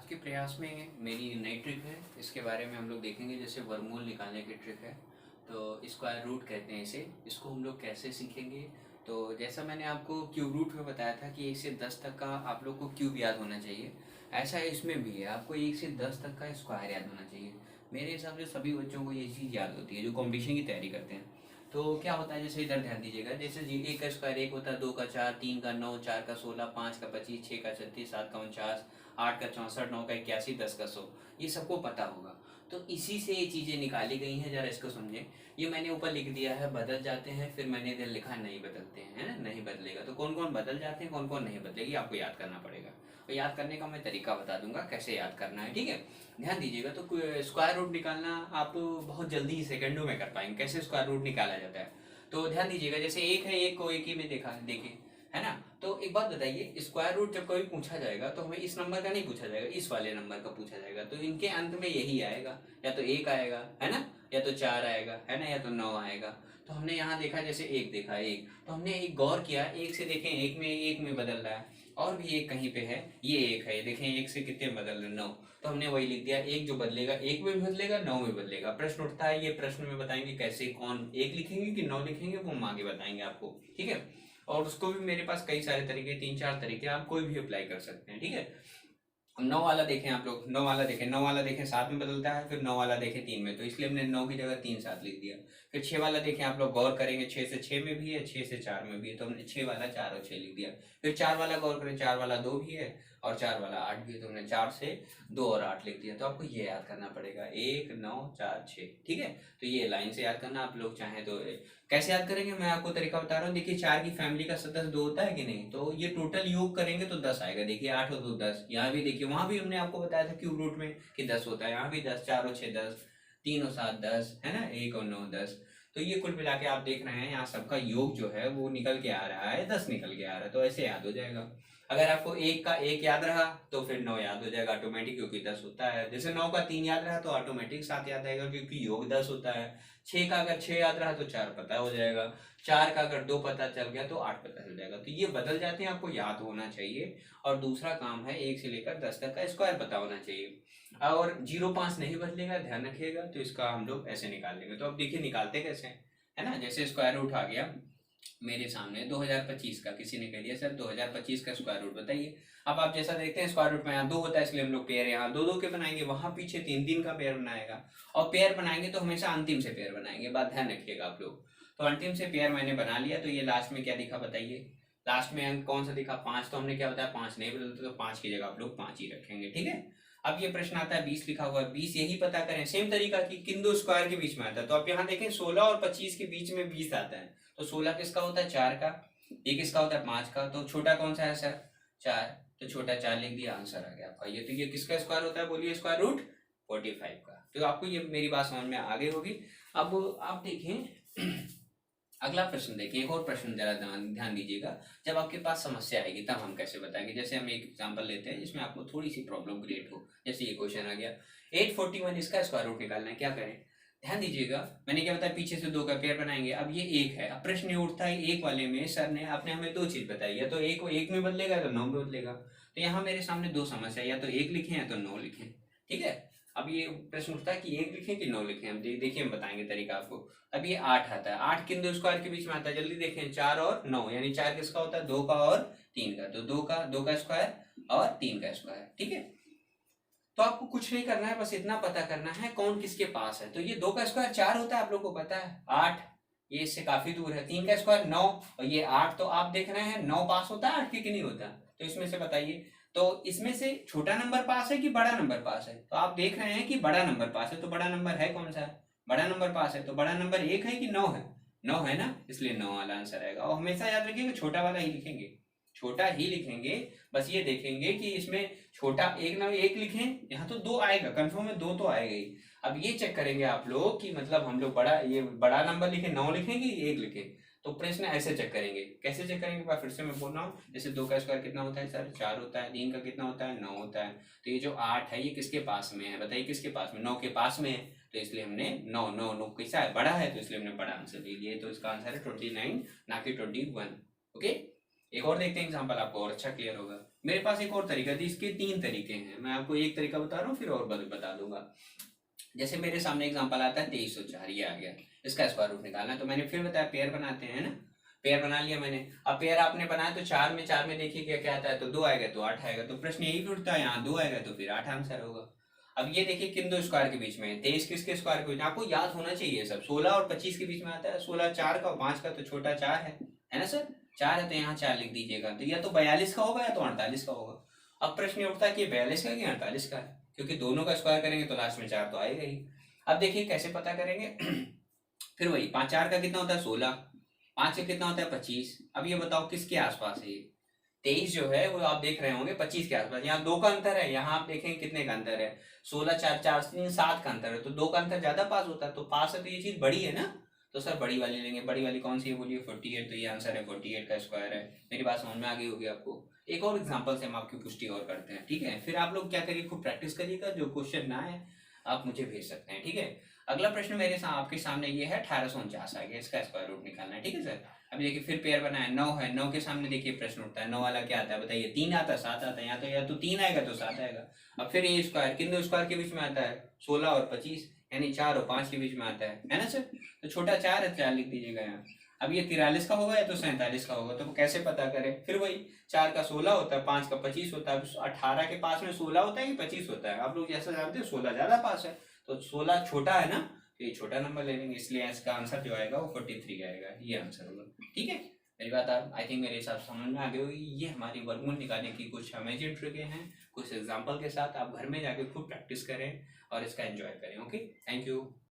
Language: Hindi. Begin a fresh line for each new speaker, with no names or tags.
आज के प्रयास में मेरी नई ट्रिक है, इसके बारे में हम लोग देखेंगे। जैसे वर्गमूल निकालने की ट्रिक है, तो स्क्वायर रूट कहते हैं इसे। इसको हम लोग कैसे सीखेंगे? तो जैसा मैंने आपको क्यूब रूट में बताया था कि 1 से 10 तक का आप लोग को क्यूब याद होना चाहिए, ऐसा इसमें भी है। आपको 1 से 10 तक का स्क्वायर याद होना चाहिए। मेरे हिसाब से सभी बच्चों को ये चीज़ याद होती है जो कॉम्पिटिशन की तैयारी करते हैं। तो क्या होता है, जैसे इधर ध्यान दीजिएगा। जैसे जी 1 का स्क्वायर 1 होता है, 2 का 4, 3 का 9, 4 का 16, 5 का 25, 6 का 36, 7 का 49, 8 का 64, 9 का 81, 10 का 100। ये सबको पता होगा। तो इसी से ये चीज़ें निकाली गई हैं, जरा इसको समझें। ये मैंने ऊपर लिख दिया है बदल जाते हैं, फिर मैंने इधर लिखा नहीं बदलते हैं, है ना, नहीं बदलेगा। तो कौन कौन बदल जाते हैं, कौन कौन नहीं बदलेगी, आपको याद करना पड़ेगा। और याद करने का मैं तरीका बता दूंगा कैसे याद करना है, ठीक है। ध्यान दीजिएगा। तो स्क्वायर रूट निकालना आप बहुत जल्दी ही सेकंडों में कर पाएंगे। कैसे स्क्वायर रूट निकाला जाता है, तो ध्यान दीजिएगा। जैसे एक है, एक को एक ही में देखा देखें, है ना। तो एक बात बताइए, स्क्वायर रूट जब कभी पूछा जाएगा तो हमें इस नंबर का नहीं पूछा जाएगा, इस वाले नंबर का पूछा जाएगा। तो इनके अंत में यही आएगा, या तो 1 आएगा, है ना, या तो 4 आएगा, है ना, या तो 9 आएगा। तो हमने यहाँ देखा, जैसे 1 देखा, 1, तो हमने एक गौर किया, 1 से देखें, एक में बदल रहा है। और भी एक कहीं पे है, ये 1 है, देखें 1 से कितने बदल रहे हैं, 9। तो हमने वही लिख दिया, एक जो बदलेगा 1 में भी बदलेगा, 9 में बदलेगा। प्रश्न उठता है, ये प्रश्न में बताएंगे कैसे, कौन 1 लिखेंगे कि 9 लिखेंगे, वो हम आगे बताएंगे आपको, ठीक है। और उसको भी मेरे पास कई सारे तरीके, 3-4 तरीके, आप कोई भी अप्लाई कर सकते हैं, ठीक है। 9 वाला देखें आप लोग, 9 वाला देखें, 9 वाला देखें 7 में बदलता है, फिर 9 वाला देखें 3 में, तो इसलिए हमने 9 की जगह 3 7 लिख दिया। फिर 6 वाला देखें, आप लोग गौर करेंगे, 6 से 6 में भी है, 6 से 4 में भी है, तो हमने 6 वाला 4 और 6 लिख दिया। फिर 4 वाला गौर करें, 4 वाला 2 भी है और 4 वाला 8 भी है, तो हमने 4 से 2 और 8 लिख दिया। तो आपको ये याद करना पड़ेगा, 1 9 4 6, ठीक है। तो ये लाइन से याद करना, आप लोग चाहें तो। कैसे याद करेंगे, मैं आपको तरीका बता रहा हूँ। देखिए 4 की फैमिली का सदस्य 2 होता है कि नहीं, तो ये टोटल योग करेंगे तो 10 आएगा। देखिए 8 और 2 10, यहाँ भी देखिए, वहां भी हमने आपको बताया था क्यूब रूट में कि 10 होता है, यहाँ भी 10, 4 और 6 10, 3 और 7 10, है ना, 1 और 9 10। तो ये कुल मिला के आप देख रहे हैं, यहाँ सबका योग जो है वो निकल के आ रहा है, 10 निकल के आ रहा है। तो ऐसे याद हो जाएगा। अगर आपको 1 का 1 याद रहा तो फिर 9 याद हो जाएगा ऑटोमेटिक, क्योंकि 10 होता है। जैसे 9 का 3 याद रहा तो ऑटोमेटिक 7 याद आएगा, क्योंकि योग 10 होता है। 6 का अगर 6 याद रहा तो 4 पता हो जाएगा। 4 का अगर 2 पता चल गया तो 8 पता चल जाएगा। तो ये बदल जाते हैं, आपको याद होना चाहिए। और दूसरा काम है, 1 से लेकर 10 तक का स्क्वायर पता होना चाहिए। और 0 5 नहीं बदलेगा, ध्यान रखिएगा। तो इसका हम लोग ऐसे निकाल लेंगे। तो अब देखिए निकालते कैसे, है ना। जैसे स्क्वायर रूट आ गया मेरे सामने 2025 का, किसी ने कह दिया सर 2025 का स्क्वायर रूट बताइए। अब आप जैसा देखते हैं, स्क्वायर रूट में यहाँ 2 होता है, इसलिए हम लोग पेयर यहाँ 2 2 के बनाएंगे, वहां पीछे 3 3 का पेयर बनाएगा। और पेयर बनाएंगे तो हमेशा अंतिम से पेयर बनाएंगे, बात ध्यान रखिएगा आप लोग। तो अंतिम से पेयर मैंने बना लिया, तो ये लास्ट में क्या दिखा बताइए। लास्ट में अंक कौन सा दिखा, 5। तो हमने क्या बताया, 5 नहीं बदलते, तो 5 की जगह आप लोग 5 ही रखेंगे, ठीक है। अब ये प्रश्न आता है 20 लिखा हुआ है, 20 यही पता करें। सेम तरीका कि किन दो स्क्वायर के बीच में आता है। तो आप यहाँ देखें 16 और 25 के बीच में 20 आता है। तो 16 किसका होता है, 4 का। ये किसका होता है, 5 का। तो छोटा कौन सा है सर, 4। तो छोटा 4 लिख दिया, आंसर आ गया आपका ये। तो ये किसका स्क्वायर होता है, बोलिए, स्क्वायर रूट 45 का। तो आपको ये मेरी बात समझ में आ गई होगी। अब आप देखें अगला प्रश्न देखिए, एक और प्रश्न जरा ध्यान दीजिएगा। जब आपके पास समस्या आएगी तब हम कैसे बताएंगे। जैसे हम एक एग्जांपल लेते हैं जिसमें आपको थोड़ी सी प्रॉब्लम क्रिएट हो। जैसे ये क्वेश्चन आ गया, 841 इसका स्क्वायर रूट निकालना है, क्या करें। ध्यान दीजिएगा, मैंने क्या बताया, पीछे से 2 का पेयर बनाएंगे। अब ये 1 है। अब प्रश्न ये उठता है, 1 वाले में सर ने आपने हमें 2 चीज बताई है, तो 1 को 1 में बदलेगा तो 9 में बदलेगा। तो यहाँ मेरे सामने 2 समस्या, या तो 1 लिखें या तो 9 लिखें, ठीक है। अब ये प्रश्न उठता है कि 1 लिखें कि 9 लिखें। हम देखिए, हम बताएंगे तरीका आपको। अब ये 8 आता है, 8 किन दो स्क्वायर के बीच में आता है, जल्दी देखें, 4 और 9, यानी 4 किसका होता है, 2 का और 3 का। तो 2 का स्क्वायर और 3 का स्क्वायर, ठीक है। तो आपको कुछ नहीं करना है, बस इतना पता करना है कौन किसके पास है। तो ये 2 का स्क्वायर 4 होता है, आप लोग को पता है। 8 ये इससे काफी दूर है। 3 का स्क्वायर 9 और ये 8। तो आप देख रहे हैं 9 पास होता है 8 के कि नहीं होता। तो इसमें से बताइए, तो इसमें से छोटा नंबर पास है कि बड़ा नंबर पास है। तो आप देख रहे हैं कि बड़ा नंबर पास है। तो बड़ा नंबर है कौन सा, बड़ा नंबर पास है। तो बड़ा नंबर 1 है कि 9 है, 9 है ना, इसलिए 9 वाला आंसर आएगा। और हमेशा याद रखिएगा छोटा वाला ही लिखेंगे, छोटा ही लिखेंगे। बस ये देखेंगे कि इसमें छोटा 1 ना 1 लिखें, यहाँ तो 2 आएगा कंफर्म है, 2 तो आएगा ही। अब ये चेक करेंगे आप लोग कि मतलब हम लोग बड़ा नंबर लिखे 9 लिखेंगे 1 लिखे। तो प्रश्न ऐसे चेक करेंगे। कैसे चेक करेंगे, फिर से मैं बोल रहा हूँ। जैसे 2 का स्क्वायर कितना होता है सर, 4 होता है। 3 का कितना होता है, 9 होता है। तो ये जो 8 है ये किसके पास में है, बताइए किसके पास में, 9 के पास में है। तो इसलिए हमने 9 9 9 कैसा है, बड़ा है, तो इसलिए हमने बड़ा आंसर ले लिया। तो इसका आंसर है 29, ना कि 21। ओके, एक और देखते हैं एग्जांपल, आपको और अच्छा क्लियर होगा। मेरे पास एक और तरीका थी, इसके 3 तरीके हैं, मैं आपको एक तरीका बता रहा हूँ फिर और बता दूंगा। जैसे मेरे सामने एग्जांपल आता है 2304, ये आ गया, इसका स्क्वायर रूट निकालना है। तो मैंने फिर बताया पेयर बनाते हैं ना, पेयर बना लिया मैंने। अब पेयर आपने बनाया तो 4 में देखिए क्या क्या आता है, तो 2 आएगा तो 8 आएगा, तो प्रश्न यही उठता है, यहाँ 2 आएगा तो फिर 8 आंसर होगा। अब ये देखिए किन दो स्क्वायर के बीच में है, 23 किसके स्क्वायर के बीच में, आपको याद होना चाहिए सब। 16 और 25 के बीच में आता है, 16 4 का और 5 का, तो छोटा 4 है ना सर, 4 है तो यहाँ 4 लिख दीजिएगा। तो या तो 42 का होगा या तो 48 का होगा। अब प्रश्न ये उठता है कि 42 का है कि 48 का है, क्योंकि दोनों का स्क्वायर करेंगे तो लास्ट में 4 तो आएगा ही। अब देखिए कैसे पता करेंगे फिर वही 5 4 का कितना होता है 16, 5 का कितना होता है 25। अब ये बताओ किसके आसपास है ये 23 जो है वो आप देख रहे होंगे 25 के आसपास। यहाँ 2 का अंतर है, यहाँ आप देखेंगे कितने का अंतर है, 16 4 4 3 7 का अंतर है, तो 2 का अंतर ज्यादा पास होता है, तो पास है तो ये चीज बड़ी है ना, तो सर बड़ी वाली लेंगे। बड़ी वाली कौन सी है बोलिए, 48, तो ये आंसर है 48 का स्क्वायर है। मेरी बात समझ में आ गई होगी आपको। एक और एग्जांपल से हम आपकी पुष्टि और करते हैं, ठीक है। फिर आप लोग क्या करिए, खूब प्रैक्टिस करिएगा, जो क्वेश्चन ना है आप मुझे भेज सकते हैं, ठीक है। अगला प्रश्न मेरे आपके सामने ये है 1849 आ गया, इसका स्क्वायर रूट निकालना है, ठीक है सर। अभी देखिए फिर पेयर बनाया 9 है, 9 के सामने देखिए प्रश्न उठता है, 9 वाला क्या आता है बताइए, 3 आता है 7 आता है, या तो 3 आएगा तो 7 आएगा। अब फिर ये स्क्वायर किन दो स्क्वायर के बीच में आता है, 16 और 25, यानी 4 और 5 के बीच में आता है ना सर। तो छोटा 4 है, 4 लिख दीजिएगा यहाँ। अब ये 43 का होगा या तो 47 का होगा, तो कैसे पता करें, फिर वही 4 का 16 होता है, 5 का 25 होता है, 18 के पास में 16 होता है कि 25 होता है, आप लोग जैसा जानते हैं 16 ज्यादा पास है, तो 16 छोटा है ना, तो ये छोटा नंबर ले लेंगे, इसलिए इसका आंसर जो आएगा वो 43 आएगा, ये आंसर होगा, ठीक है। मेरी बात आप आई थिंक मेरे हिसाब से समझ में आ गई होगी। ये हमारी वर्गमूल निकालने की कुछ अमेजिंग ट्रिकें हैं, कुछ एग्जाम्पल के साथ आप घर में जाके खूब प्रैक्टिस करें और इसका एंजॉय करें। Okay, thank you.